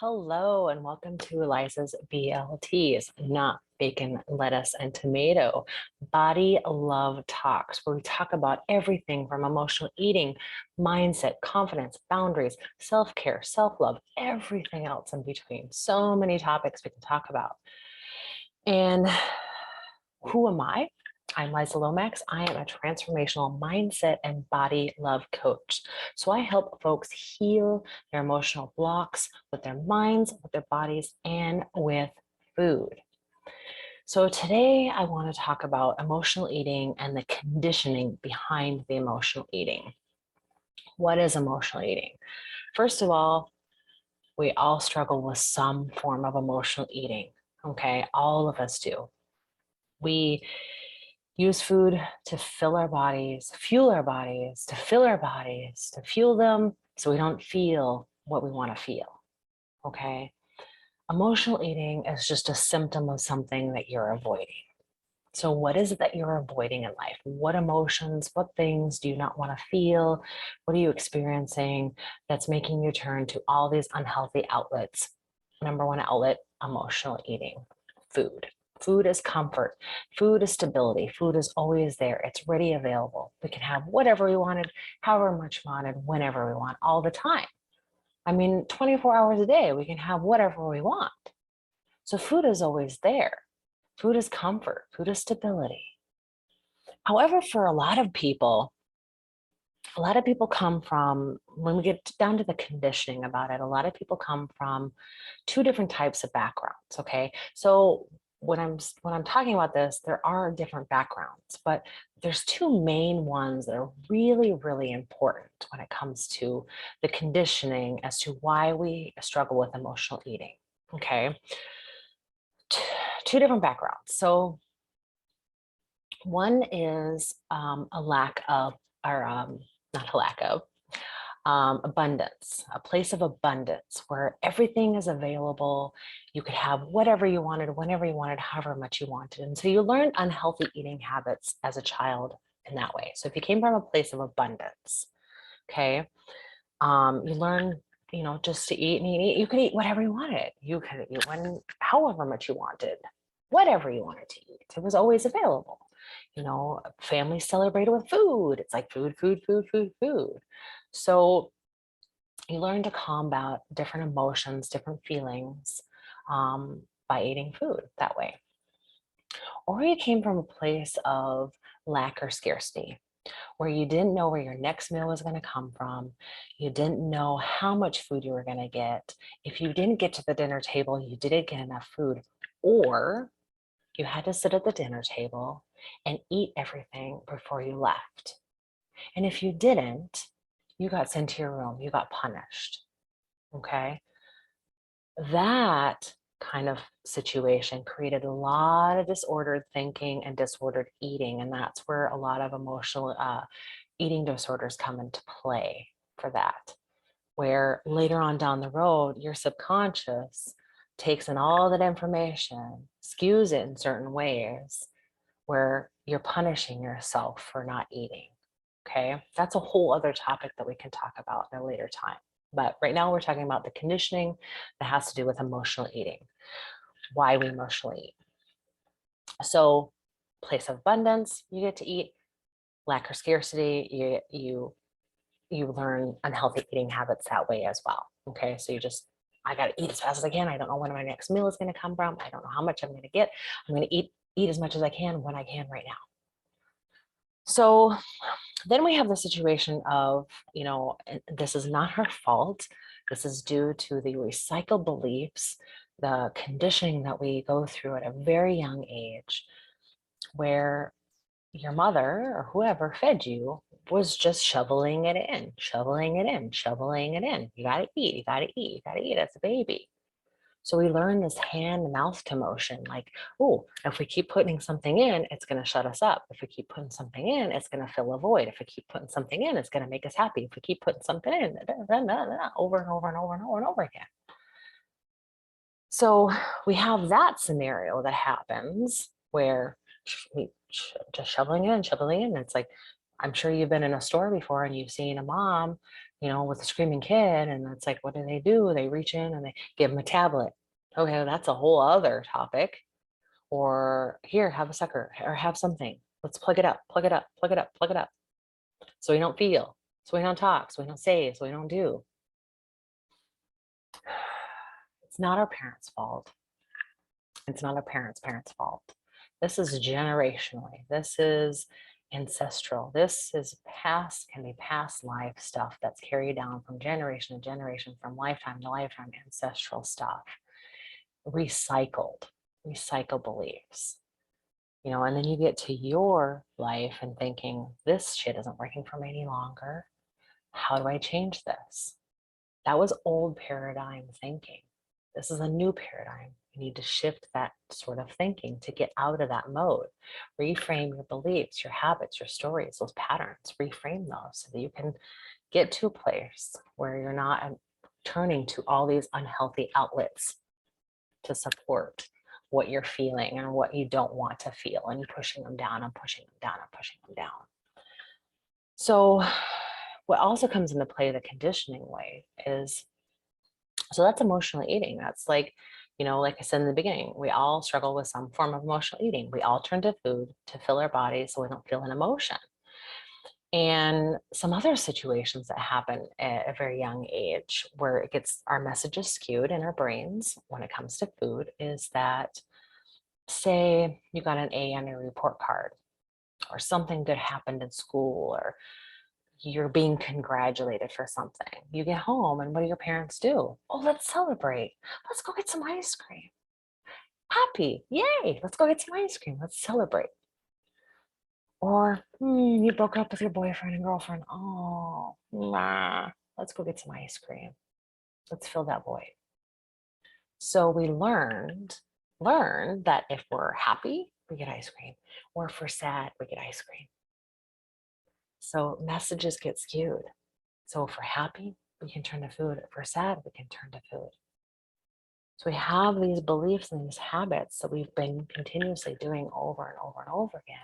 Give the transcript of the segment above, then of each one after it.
Hello and welcome to Liza's BLTs, not bacon, lettuce, and tomato, body love talks, where we talk about everything from emotional eating, mindset, confidence, boundaries, self-care, self-love, everything else in between. So many topics we can talk about. And who am I? I'm Liza Lomax. I am a transformational mindset and body love coach. So I help folks heal their emotional blocks with their minds, with their bodies, and with food. So today I want to talk about emotional eating and the conditioning behind the emotional eating. What is emotional eating? First of all, we all struggle with some form of emotional eating. Okay, all of us do. We use food to fill our bodies, fuel our bodies, to fill our bodies, to fuel them so we don't feel what we want to feel, okay? Emotional eating is just a symptom of something that you're avoiding. So what is it that you're avoiding in life? What emotions, what things do you not want to feel? What are you experiencing that's making you turn to all these unhealthy outlets? Number one outlet, emotional eating, food. Food is comfort. Food is stability. Food is always there. It's ready, available. We can have whatever we wanted, however much we wanted, whenever we want, all the time. I mean, 24 hours a day, we can have whatever we want. So food is always there. Food is comfort. Food is stability. However, for a lot of people come from, when we get down to the conditioning about it, a lot of people come from two different types of backgrounds, okay? So when I'm talking about this, there are different backgrounds, but there's two main ones that are really, really important when it comes to the conditioning as to why we struggle with emotional eating, okay? Two different backgrounds. So one is a lack of, or not a lack of, abundance, a place of abundance where everything is available. You could have whatever you wanted, whenever you wanted, however much you wanted. And so you learn unhealthy eating habits as a child in that way. So if you came from a place of abundance, okay, you learn, just to eat and eat. You could eat whatever you wanted. You could eat however much you wanted, whatever you wanted to eat. It was always available. Families celebrated with food. It's like food, food, food, food, food. So you learn to combat different emotions, different feelings by eating food that way. Or you came from a place of lack or scarcity, where you didn't know where your next meal was going to come from. You didn't know how much food you were going to get. If you didn't get to the dinner table, you didn't get enough food, or you had to sit at the dinner table and eat everything before you left. And if you didn't, you got sent to your room, you got punished, okay? That kind of situation created a lot of disordered thinking and disordered eating, and that's where a lot of emotional eating disorders come into play for that, where later on down the road, your subconscious takes in all that information, skews it in certain ways, where you're punishing yourself for not eating. Okay, that's a whole other topic that we can talk about in a later time. But right now we're talking about the conditioning that has to do with emotional eating, why we emotionally eat. So place of abundance, you get to eat. Lack or scarcity, you learn unhealthy eating habits that way as well. Okay, so I got to eat as fast as I can. I don't know when my next meal is going to come from. I don't know how much I'm going to get. I'm going to eat as much as I can when I can right now. So then we have the situation of, this is not her fault. This is due to the recycled beliefs, the conditioning that we go through at a very young age, where your mother or whoever fed you was just shoveling it in, shoveling it in, shoveling it in. You got to eat, you got to eat, you got to eat as a baby. So we learn this hand-mouth commotion, like, oh, if we keep putting something in, it's going to shut us up. If we keep putting something in, it's going to fill a void. If we keep putting something in, it's going to make us happy. If we keep putting something in, over and over and over and over and over again. So we have that scenario that happens where we just shoveling in. It's like, I'm sure you've been in a store before and you've seen a mom with a screaming kid, and it's like, what do? They reach in and they give them a tablet. Okay, that's a whole other topic. Or here, have a sucker or have something. Let's plug it up, plug it up, plug it up, plug it up. So we don't feel, so we don't talk, so we don't say, so we don't do. It's not our parents' fault. It's not our parents' fault. This is generationally. This is ancestral. This is can be past life stuff that's carried down from generation to generation, from lifetime to lifetime, ancestral stuff. Recycled beliefs. And then you get to your life and thinking, this shit isn't working for me any longer. How do I change this? That was old paradigm thinking. This is a new paradigm. You need to shift that sort of thinking to get out of that mode. Reframe your beliefs, your habits, your stories, those patterns. Reframe those so that you can get to a place where you're not turning to all these unhealthy outlets to support what you're feeling and what you don't want to feel, and pushing them down and pushing them down and pushing them down. So what also comes into play the conditioning way is, so that's emotional eating. That's like, like I said in the beginning, we all struggle with some form of emotional eating. We all turn to food to fill our bodies so we don't feel an emotion. And some other situations that happen at a very young age where it gets our messages skewed in our brains when it comes to food is that, say you got an A on your report card, or something good happened in school, or you're being congratulated for something. You get home and what do your parents do? Oh, let's celebrate. Let's go get some ice cream. Happy, yay, let's go get some ice cream. Let's celebrate. Or you broke up with your boyfriend and girlfriend. Oh, nah, let's go get some ice cream. Let's fill that void. So we learn that if we're happy, we get ice cream. Or if we're sad, we get ice cream. So messages get skewed. So if we're happy, we can turn to food. If we're sad, we can turn to food. So we have these beliefs and these habits that we've been continuously doing over and over and over again.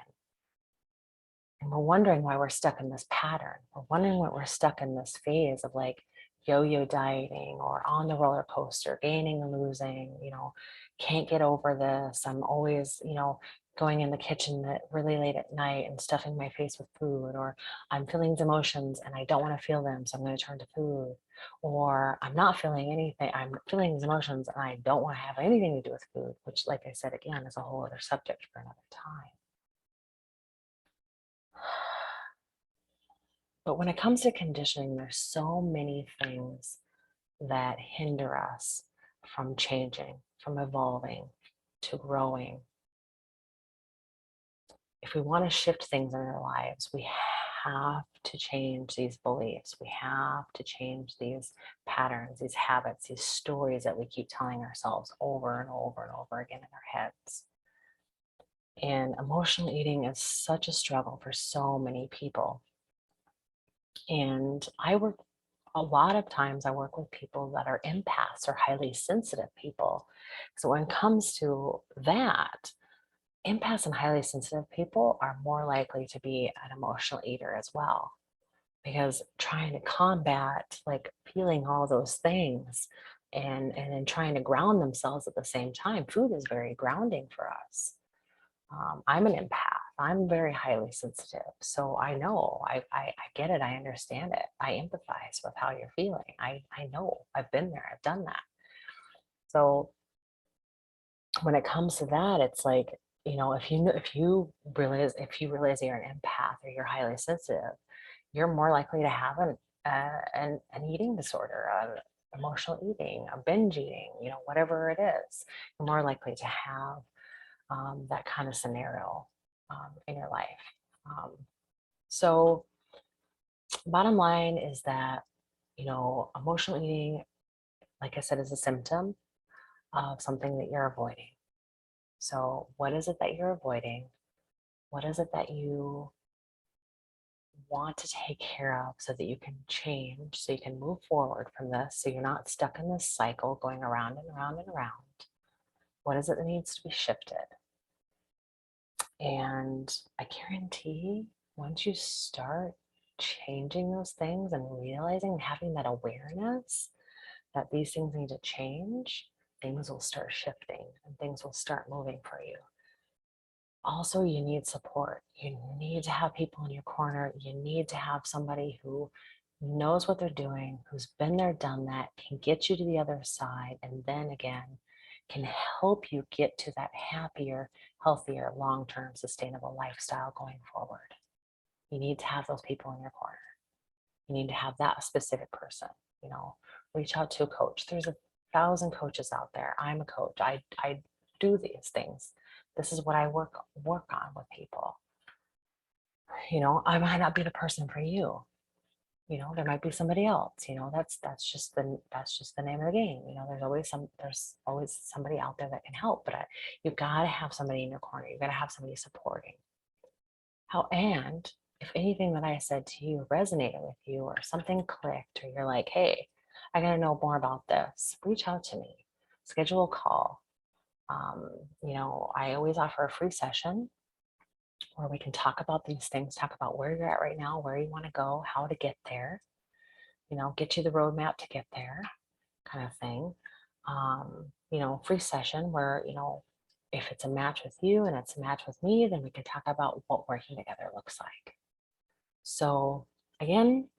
And we're wondering why we're stuck in this pattern. We're wondering why we're stuck in this phase of like yo-yo dieting or on the roller coaster, gaining and losing, can't get over this. I'm always, going in the kitchen really late at night and stuffing my face with food, or I'm feeling these emotions and I don't want to feel them, so I'm going to turn to food. Or I'm not feeling anything, I'm feeling these emotions and I don't want to have anything to do with food, which, like I said, again, is a whole other subject for another time. But when it comes to conditioning, there's so many things that hinder us from changing, from evolving, to growing. If we want to shift things in our lives, we have to change these beliefs. We have to change these patterns, these habits, these stories that we keep telling ourselves over and over and over again in our heads. And emotional eating is such a struggle for so many people. And a lot of times I work with people that are empaths or highly sensitive people. So when it comes to that, empaths and highly sensitive people are more likely to be an emotional eater as well, because trying to combat like feeling all those things and then trying to ground themselves at the same time, food is very grounding for us. I'm an empath. I'm very highly sensitive. So I know, I get it. I understand it. I empathize with how you're feeling. I know, I've been there. I've done that. So when it comes to that, it's like, if you realize you're an empath or you're highly sensitive, you're more likely to have an eating disorder, emotional eating, a binge eating, whatever it is. You're more likely to have that kind of scenario in your life. So bottom line is that, emotional eating, like I said, is a symptom of something that you're avoiding. So what is it that you're avoiding? What is it that you want to take care of so that you can change, so you can move forward from this, so you're not stuck in this cycle going around and around and around? What is it that needs to be shifted? And I guarantee once you start changing those things and realizing and having that awareness that these things need to change, things will start shifting and things will start moving for you. Also, you need support. You need to have people in your corner. You need to have somebody who knows what they're doing, who's been there, done that, can get you to the other side, and then again, can help you get to that happier, healthier, long-term, sustainable lifestyle going forward. You need to have those people in your corner. You need to have that specific person, you know, reach out to a coach. There's 1,000 coaches out there. I'm a coach. I do these things. This is what I work on with people. You know, I might not be the person for you. You know, there might be somebody else. You know, that's just the name of the game. You know, there's always somebody out there that can help. But you've got to have somebody in your corner. You've got to have somebody supporting. And if anything that I said to you resonated with you, or something clicked, or you're like, hey, I got to know more about this, reach out to me, schedule a call. You know, I always offer a free session where we can talk about these things, talk about where you're at right now, where you want to go, how to get there, you know, get you the roadmap to get there, kind of thing. You know, free session where, you know, if it's a match with you and it's a match with me, then we can talk about what working together looks like. So again,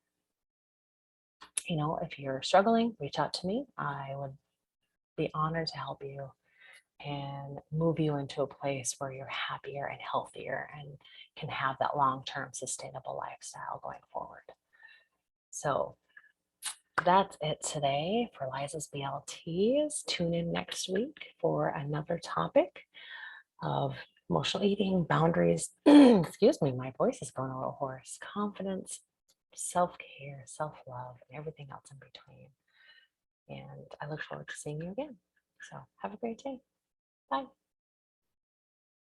you know, if you're struggling, reach out to me. I would be honored to help you and move you into a place where you're happier and healthier and can have that long-term sustainable lifestyle going forward. So that's it today for Liza's BLTs. Tune in next week for another topic of emotional eating, boundaries, excuse me, my voice is going a little hoarse, confidence, self-care, self-love, and everything else in between. And I look forward to seeing you again. So have a great day. Bye.